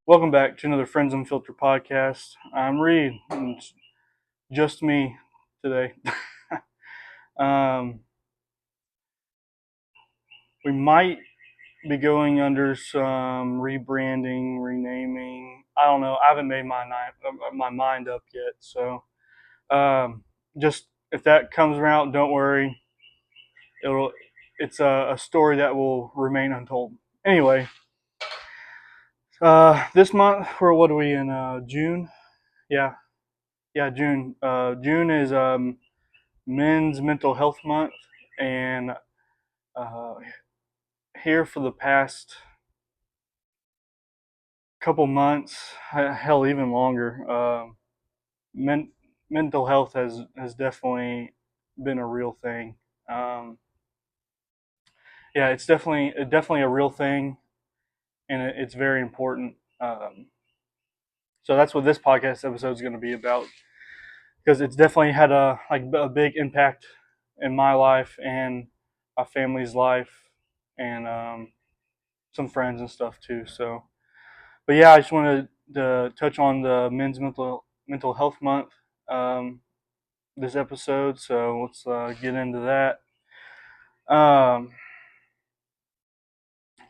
Welcome back to another Friends Unfiltered podcast. I'm Reed, and it's just me today. um, we might be going under some rebranding, renaming. I don't know. I haven't made my mind up yet. So just if that comes around, don't worry. It'll it's a story that will remain untold. Anyway, this month, or what are we in? June? Yeah, yeah, June. June is Men's Mental Health Month, and uh, here for the past couple months, hell, even longer, men- mental health has definitely been a real thing. Um, yeah, it's definitely a real thing, and it's very important. So that's what this podcast episode is going to be about, because it's definitely had a big impact in my life and my family's life, and some friends and stuff too. So, but yeah, I just wanted to touch on the Men's Mental Health Month this episode. So let's get into that. Um,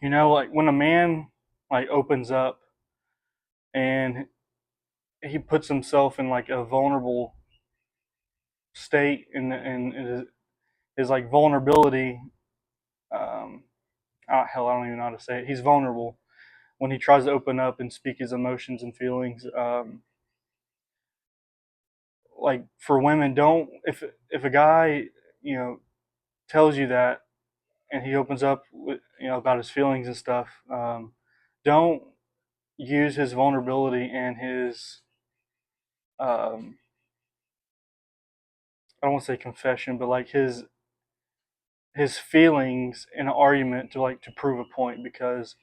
like when a man like opens up and he puts himself in like a vulnerable state, and his like vulnerability. Um, hell, I don't even know how to say it. He's vulnerable when he tries to open up and speak his emotions and feelings. Like for women, don't if a guy you know tells you that and he opens up with, about his feelings and stuff, don't use his vulnerability and his um, I don't want to say confession, but like his feelings in an argument to prove a point, because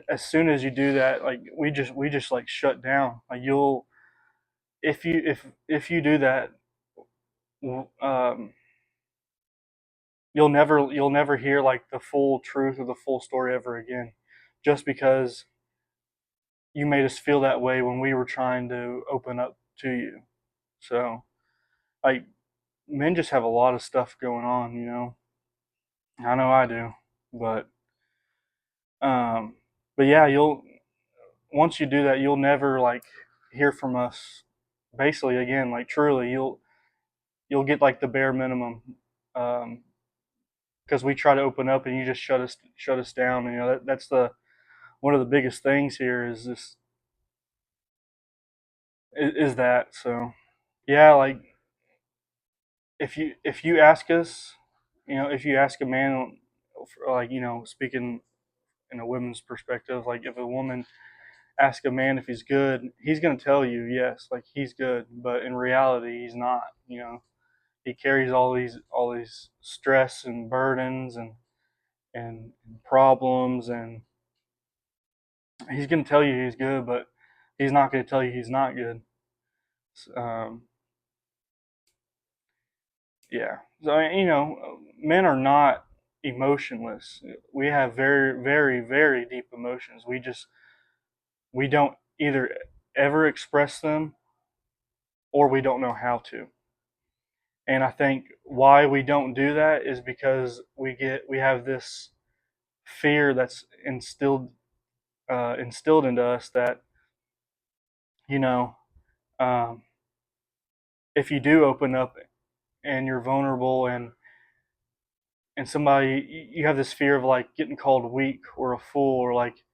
as soon as you do that, like we just like shut down. Like you'll if you do that, um, you'll never hear like the full truth or the full story ever again, just because you made us feel that way when we were trying to open up to you. So like men just have a lot of stuff going on. I know I do. But um but yeah, you'll once you do that, you'll never like hear from us basically again. Like truly, you'll get like the bare minimum, um because we try to open up and you just shut us down. That's the one of the biggest things here is this is that. So yeah, like if you ask us, if you ask a man, like speaking in a woman's perspective, like if a woman asks a man if he's good, he's gonna tell you yes, like he's good, but in reality he's not. He carries all these stress and burdens and problems, and he's gonna tell you he's good, but he's not gonna tell you he's not good. Um, yeah. So men are not emotionless. We have very, very, very deep emotions. We don't either ever express them, or we don't know how to. And I think why we don't do that is because we have this fear that's instilled into us that you know um, if you do open up and you're vulnerable, and somebody, you have this fear of like getting called weak or a fool, or like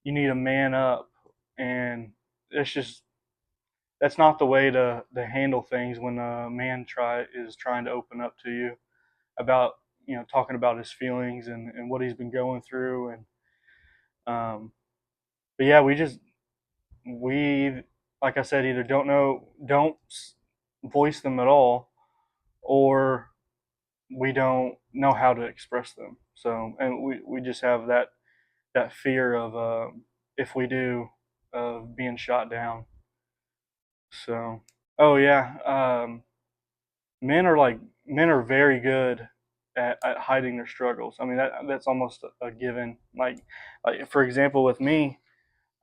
you need to man up. And it's just that's not the way to handle things when a man is trying to open up to you about talking about his feelings and what he's been going through. And but yeah, we like I said, either don't voice them at all, or we don't know how to express them. So, and we just have that fear of if we do, of being shot down. So, oh yeah, men are very good at hiding their struggles. I mean that's almost a given. Like for example, with me,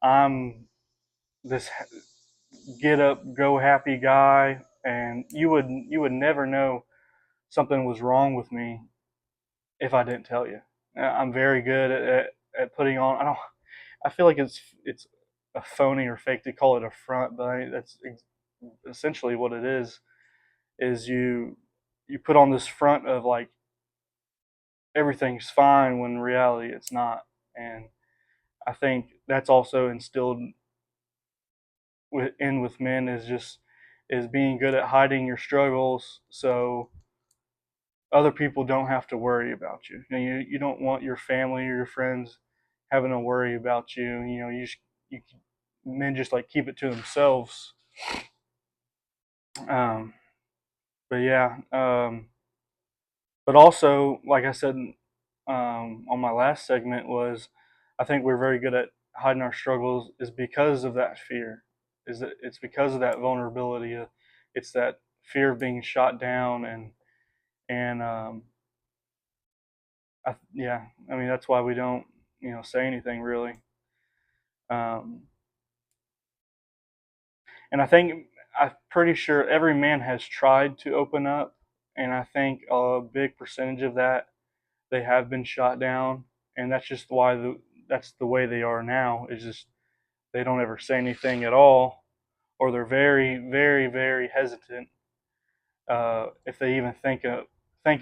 I'm this get up, go happy guy, and you would never know something was wrong with me if I didn't tell you. I'm very good at putting on. I feel like it's a phony or fake to call it a front, but that's essentially what it is. Is you put on this front of like everything's fine when in reality it's not, and I think that's also instilled with men is being good at hiding your struggles so other people don't have to worry about you. You don't want your family or your friends having to worry about you. You men just like keep it to themselves. Um, but yeah, but also like I said on my last segment was I think we're very good at hiding our struggles is because of that fear. Is that it's because of that vulnerability. It's that fear of being shot down and yeah, I mean that's why we don't say anything really. Um, and I'm pretty sure every man has tried to open up, and I think a big percentage of that they have been shot down, and that's just why that's the way they are now. Is just they don't ever say anything at all, or they're very, very, very hesitant if they even think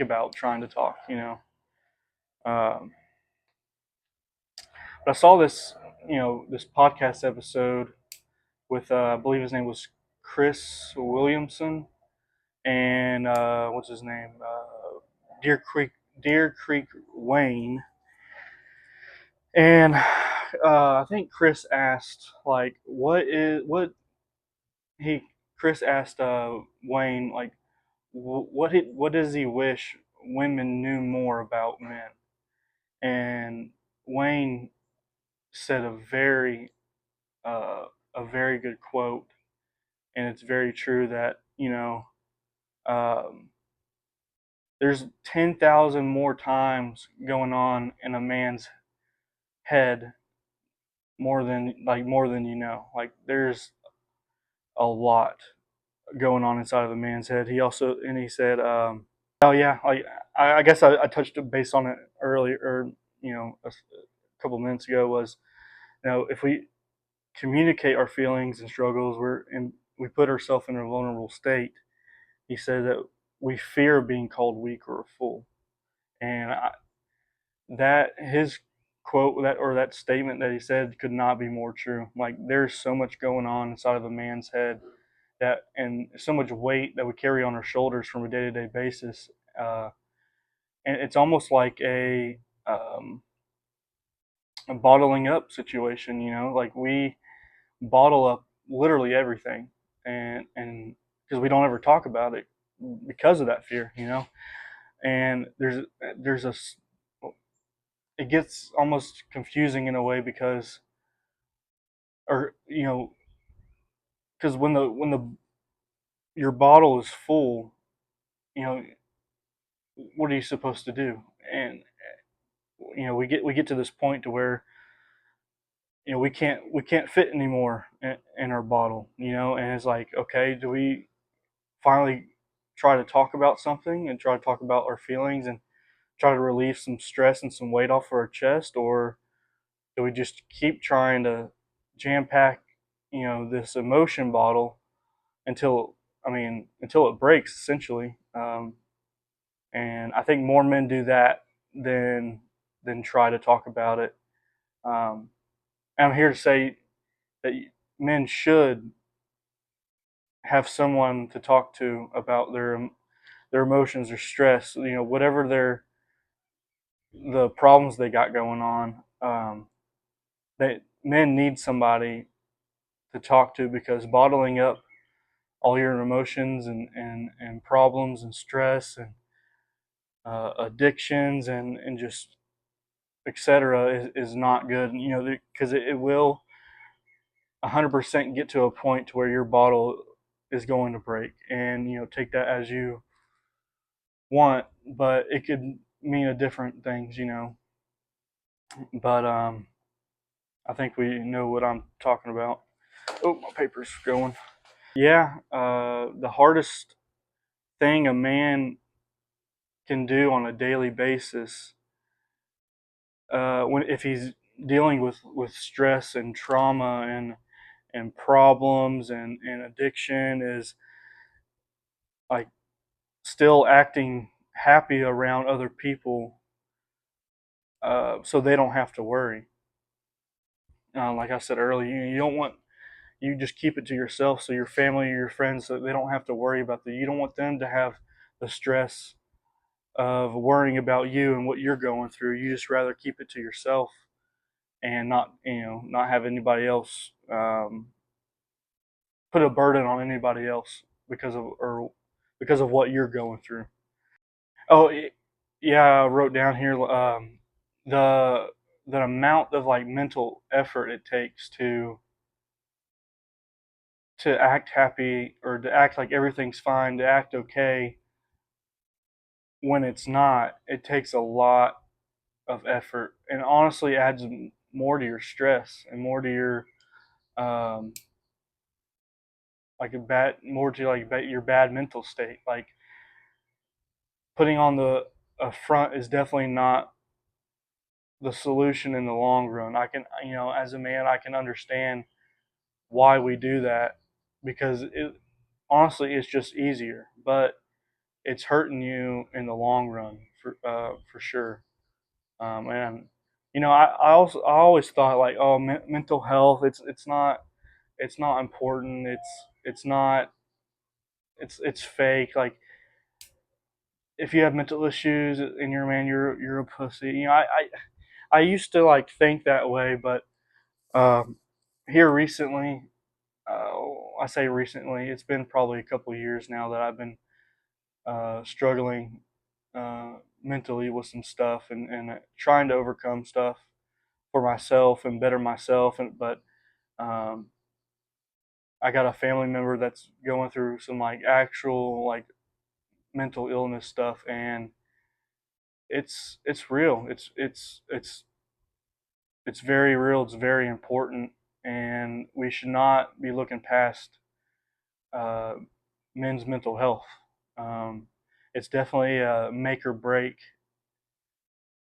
about trying to talk. Um, but I saw this podcast episode with I believe his name was Chris Williamson and what's his name Deer Creek Deer Creek Wayne, and I think Chris asked like he Chris asked Wayne like what does he wish women knew more about men, and Wayne said uh, a very good quote, and it's very true that um, there's 10,000 more times going on in a man's head more than you know. Like there's a lot going on inside of a man's head. He said, oh yeah, like I guess I touched base on it earlier, or a couple minutes ago was if we communicate our feelings and struggles, we put ourselves in a vulnerable state. He said that we fear being called weak or a fool, and that his quote that statement that he said could not be more true. Like there's so much going on inside of a man's head that and so much weight that we carry on our shoulders from a day-to-day basis, uh, and it's almost like a bottling up situation. Like we bottle up literally everything, and because we don't ever talk about it because of that fear. And there's a it gets almost confusing in a way because or because when the your bottle is full, you know what are you supposed to do? And we get to this point to where we can't fit anymore in our bottle, and it's like, okay, do we finally try to talk about something and try to talk about our feelings and try to relieve some stress and some weight off of our chest, or do we just keep trying to jam pack this emotion bottle until until it breaks essentially. And I think more men do that than try to talk about it. um, and I'm here to say that men should have someone to talk to about their emotions or stress, whatever the problems they got going on. That men need somebody to talk to, because bottling up all your emotions and problems and stress and addictions and just etc. is not good. Because it will 100% get to a point to where your bottle is going to break, and take that as you want, but it could mean a different things. But I think we know what I'm talking about. Oh, my paper's going. Yeah, the hardest thing a man can do on a daily basis, when if he's dealing with stress and trauma and problems and addiction, is like still acting happy around other people, so they don't have to worry. Like I said earlier, you don't want, you just keep it to yourself so your family or your friends, so they don't have to worry about that. You don't want them to have the stress of worrying about you and what you're going through. You just rather keep it to yourself and not, not have anybody else, put a burden on anybody else because of what you're going through. Oh, yeah, I wrote down here, the the amount of like mental effort it takes to act happy or to act like everything's fine, to act okay when it's not. It takes a lot of effort, and honestly adds more to your stress and more to your, um, like a bad, more to like your bad mental state. Like putting on the a front is definitely not the solution in the long run. I can, as a man, I can understand why we do that, because it honestly it's just easier, but it's hurting you in the long run for sure. And I always thought like, oh, mental health, it's not important. It's not, it's fake. Like if you have mental issues and you're a man, you're a pussy. I used to like think that way, but um, here recently, uh, I say recently, it's been probably a couple of years now that I've been struggling mentally with some stuff and trying to overcome stuff for myself and better myself. But um, I got a family member that's going through some like actual like mental illness stuff, and it's real. It's very real. It's very important, and we should not be looking past uh, men's mental health. Um, it's definitely a make or break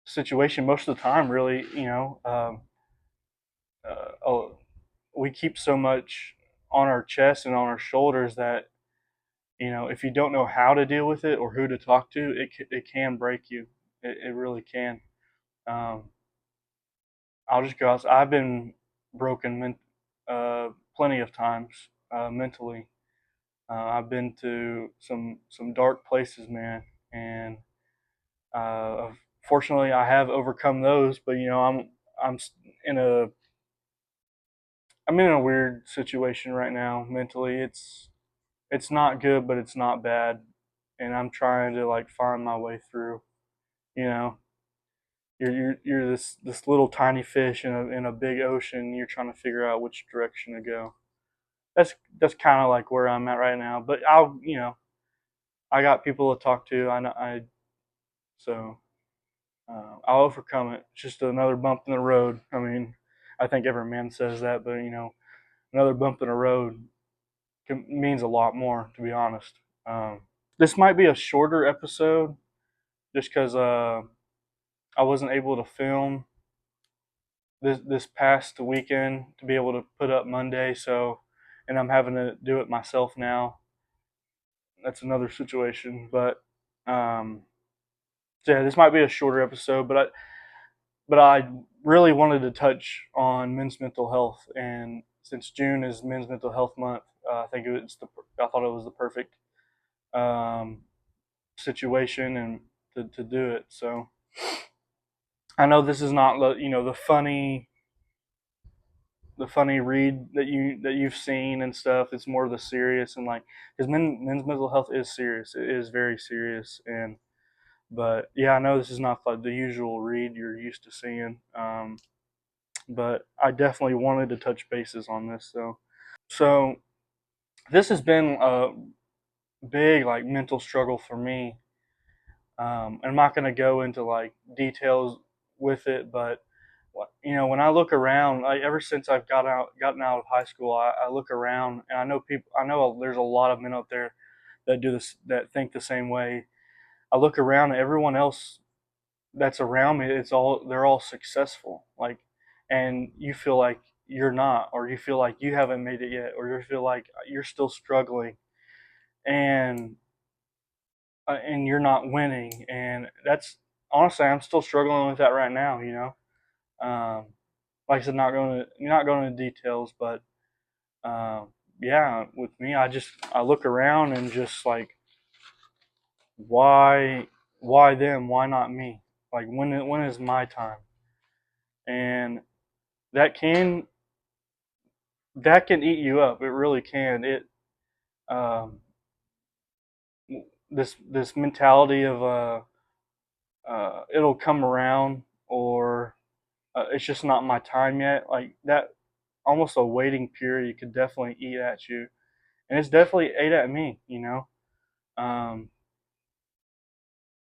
situation most of the time. Really, oh, we keep so much on our chest and on our shoulders that, if you don't know how to deal with it or who to talk to, it can break you. It really can. Um, I'll just go out. I've been broken plenty of times mentally. I've been to some dark places, man, and fortunately, I have overcome those. But I'm in a I'm in a weird situation right now mentally. It's not good, but it's not bad, and I'm trying to like find my way through. You know, you're this little tiny fish in a big ocean. You're trying to figure out which direction to go. That's kind of like where I'm at right now. But I got people to talk to. So I'll overcome it. It's just another bump in the road. I mean, I think every man says that, but another bump in the road means a lot more, to be honest. This might be a shorter episode, just because I wasn't able to film this past weekend to be able to put up Monday. So, and I'm having to do it myself now. That's another situation, but um, so yeah, this might be a shorter episode, but I really wanted to touch on men's mental health, and since June is Men's Mental Health Month, I thought it was the perfect um, situation and to do it. So I know this is not the funny read that you've seen and stuff. It's more of the serious, and like, because men's mental health is serious. It is very serious, and but yeah, I know this is not like the usual read you're used to seeing. But I definitely wanted to touch bases on this. So this has been a big like mental struggle for me. I'm not going to go into like details with it, but when I look around, like ever since I've gotten out of high school, I look around and I know people. I know there's a lot of men out there that do this, that think the same way. I look around and everyone else that's around me, they're all successful. Like, and you feel like you're not, or you feel like you haven't made it yet, or you feel like you're still struggling, and you're not winning. And that's honestly, I'm still struggling with that right now. Like I said, not going into details, but um, yeah, with me, I look around and just like, why why them? Why not me? Like, when is my time? And that can that can eat you up. It really can. Um, this mentality of it'll come around, or it's just not my time yet. Like that, almost a waiting period could definitely eat at you, and it's definitely ate at me. Um,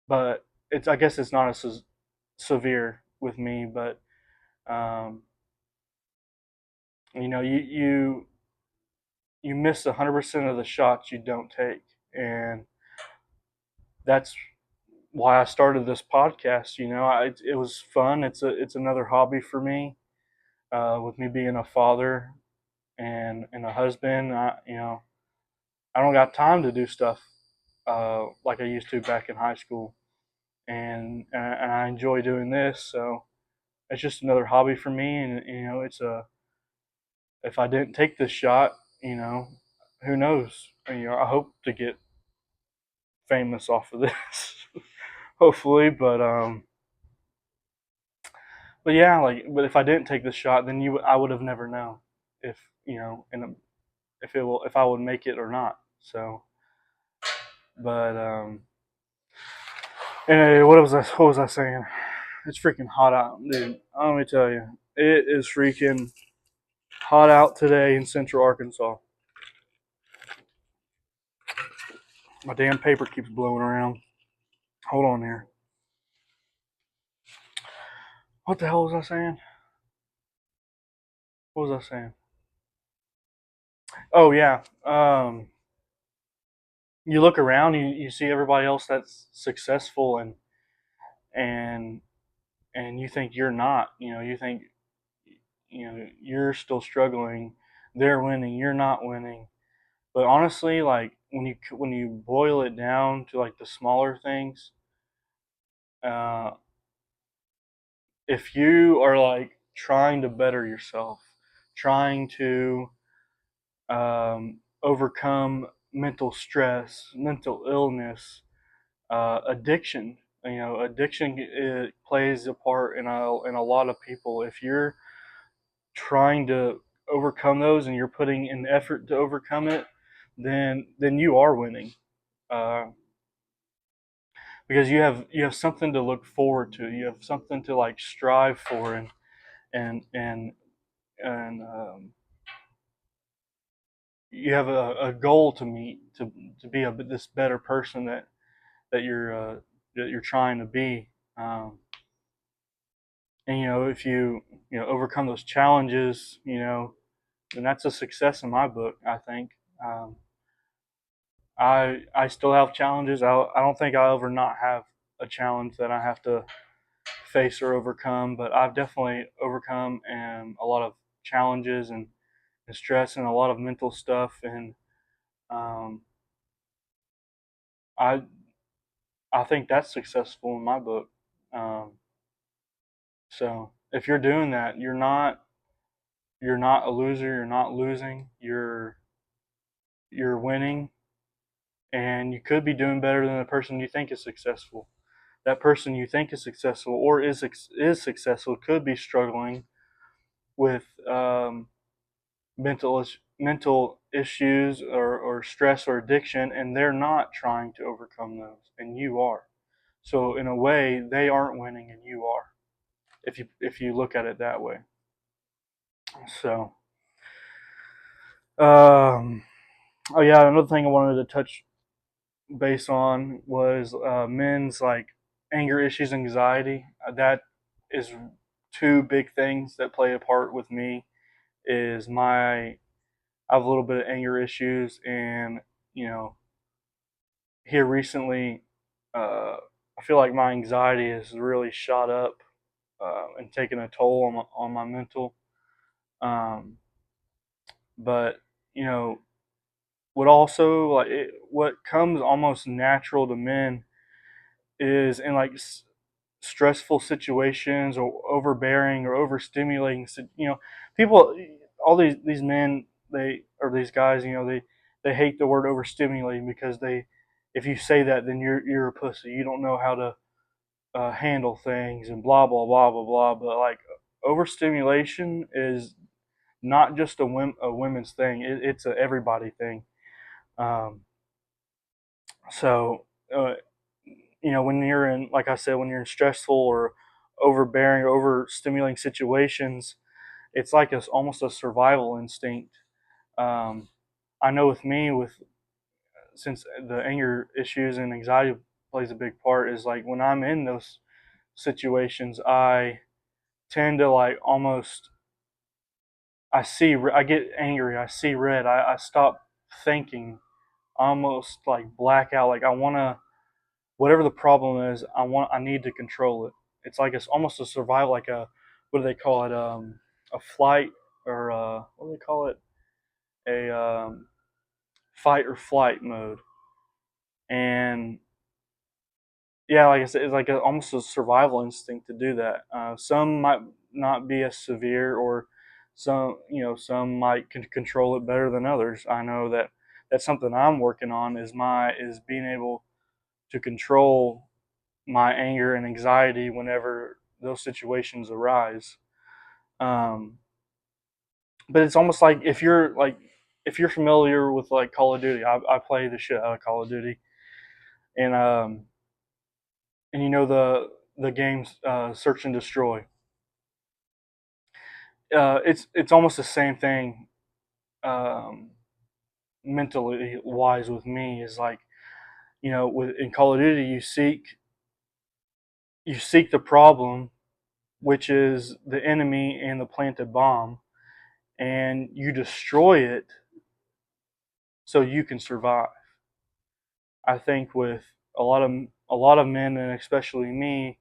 but I guess it's not as severe with me, but um, you miss 100% of the shots you don't take, and that's why I started this podcast. It was fun. It's another hobby for me. With me being a father and a husband, I don't got time to do stuff like I used to back in high school, and I enjoy doing this. So it's just another hobby for me, and it's a if I didn't take this shot, who knows? I hope to get famous off of this, hopefully, but yeah, but if I didn't take the shot, then I would have never known if and if I would make it or not. So, but anyway, what was I saying? It's freaking hot out, dude. Let me tell you, it is freaking hot out today in Central Arkansas. My damn paper keeps blowing around. Hold on here. What the hell was I saying? What was I saying? Oh yeah. You look around, you see everybody else that's successful, and and you think you're not. You think you're still struggling. They're winning. You're not winning. But honestly, like when you boil it down to like the smaller things, uh, if you are like trying to better yourself, trying to overcome mental stress, mental illness, addiction. Addiction, it plays a part in a lot of people. If you're trying to overcome those and you're putting in effort to overcome it, then you are winning. Uh, because you have something to look forward to. You have something to like strive for, and and and you have a goal to meet, to be this better person that you're trying to be. And if you overcome those challenges, then that's a success in my book. I think. I still have challenges. I don't think I'll ever not have a challenge that I have to face or overcome, but I've definitely overcome a lot of challenges and stress and a lot of mental stuff, and um, I I think that's successful in my book. Um, so if you're doing that, you're not a loser. You're not losing. You're winning, and you could be doing better than the person you think is successful. That person you think is successful or is successful could be struggling with mental issues, or stress or addiction, and they're not trying to overcome those, and you are. So in a way, they aren't winning and you are, if you look at it that way. So, um, oh yeah, another thing I wanted to touch base on was men's like anger issues, anxiety. That is two big things that play a part with me is I have a little bit of anger issues, and you know, here recently, I feel like my anxiety has really shot up and taken a toll on my mental. Um, but you know, what comes almost natural to men is in like stressful situations or overbearing or overstimulating. You know, people, all these men, they or these guys, you know, they hate the word overstimulating because if you say that, then you're a pussy. You don't know how to handle things and blah blah blah blah blah. But like overstimulation is not just a women's thing. It's a everybody thing. Um, so you know, when you're in, like I said, when you're in stressful or overbearing or overstimulating situations, it's like almost a survival instinct. Um, I know with me, since the anger issues and anxiety plays a big part, is like when I'm in those situations, I tend to like almost I get angry, I see red, I stop thinking, almost like black out, like I want to whatever the problem is, I need to control it. It's like it's almost a survival, like a what do they call it? A flight or what do they call it? A fight or flight mode. And yeah, like I said, it's like almost a survival instinct to do that. Some might not be as severe, or some might control it better than others. I know that that's something I'm working on is being able to control my anger and anxiety whenever those situations arise. Um, but it's almost like if you're familiar with like Call of Duty, I play the shit out of Call of Duty, and and you know the games Search and Destroy. It's almost the same thing um, mentally wise with me. Is like in Call of Duty you seek the problem, which is the enemy and the planted bomb, and you destroy it so you can survive. I think with a lot of men, and especially me,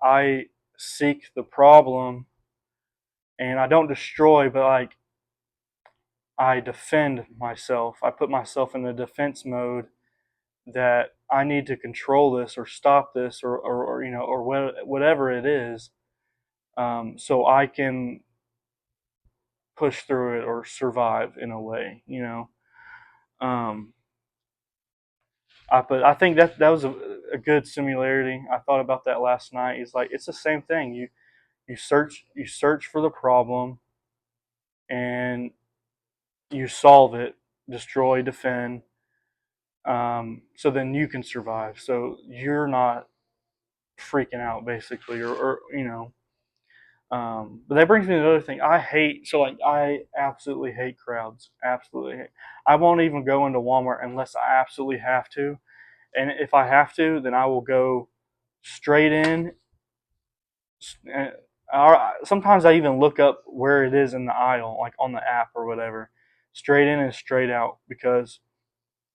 I seek the problem and I don't destroy, but like I defend myself. I put myself in a defense mode that I need to control this or stop this or whatever it is, so I can push through it or survive in a way. Um, I think that was a good similarity. I thought about that last night. It's like it's the same thing. You search for the problem and you solve it, destroy, defend. So then you can survive. So you're not freaking out basically, or you know. But that brings me to another thing. I absolutely hate crowds. Absolutely hate. I won't even go into Walmart unless I absolutely have to. And if I have to, then I will go straight in. Sometimes I even look up where it is in the aisle, like on the app or whatever. Straight in and straight out, because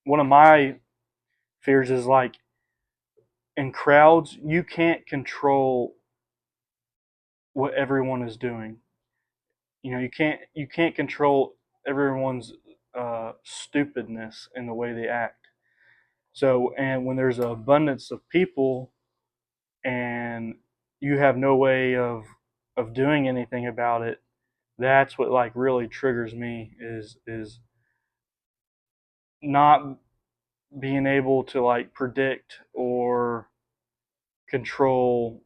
one of my fears is like in crowds, you can't control what everyone is doing. You can't control everyone's stupidness in the way they act. So, and when there's an abundance of people and you have no way of doing anything about it, that's what like really triggers me is not being able to like predict or control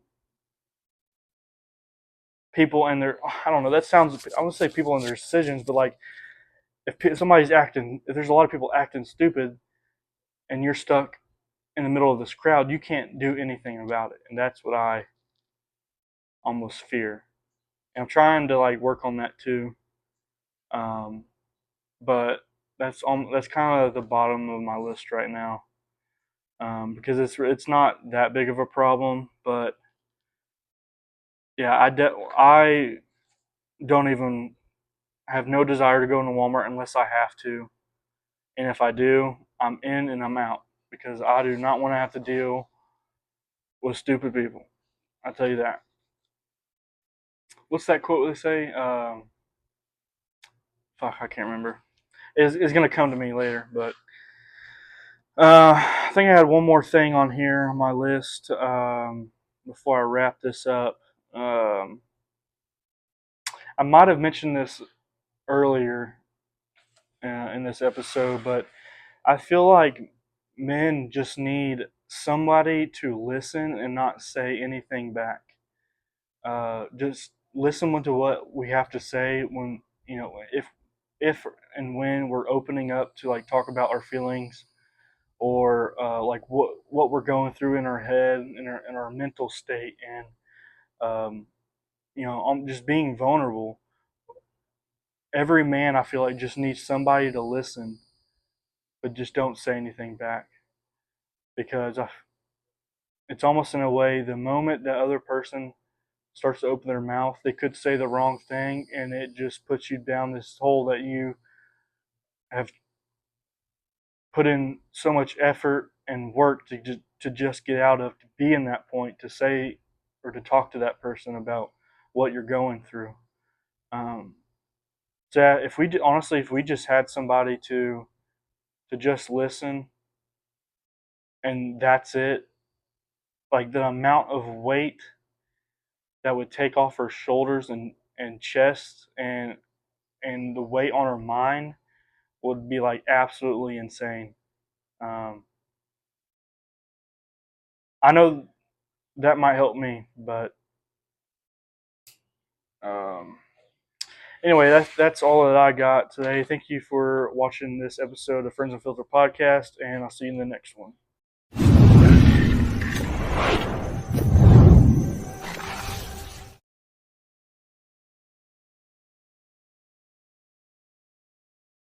people and their, I don't know, that sounds, I would say people and their decisions, but like if there's a lot of people acting stupid and you're stuck in the middle of this crowd, you can't do anything about it, and that's what I almost fear. And I'm trying to like work on that too. um, but that's kind of the bottom of my list right now, because it's not that big of a problem, but Yeah, I don't even have no desire to go into Walmart unless I have to, and if I do, I'm in and I'm out because I do not want to have to deal with stupid people. I tell you that. What's that quote they say? Fuck, I can't remember. It's gonna come to me later, but I think I had one more thing on here on my list before I wrap this up. Um, I might have mentioned this earlier in this episode, but I feel like men just need somebody to listen and not say anything back. Just listen to what we have to say when if and when we're opening up to like talk about our feelings or like what we're going through in our head in our mental state and um, just being vulnerable. Every man I feel like just needs somebody to listen, but just don't say anything back because it's almost in a way the moment that other person starts to open their mouth, they could say the wrong thing, and it just puts you down this hole that you have put in so much effort and work to just get out of, to be in that point, to say or to talk to that person about what you're going through. Um, so if we honestly, if we just had somebody to just listen and that's it, like the amount of weight that would take off our shoulders and chest and the weight on our mind would be like absolutely insane. Um, I know that might help me, but um, anyway, that's all that I got today. Thank you for watching this episode of Friends Unfiltered podcast, and I'll see you in the next one.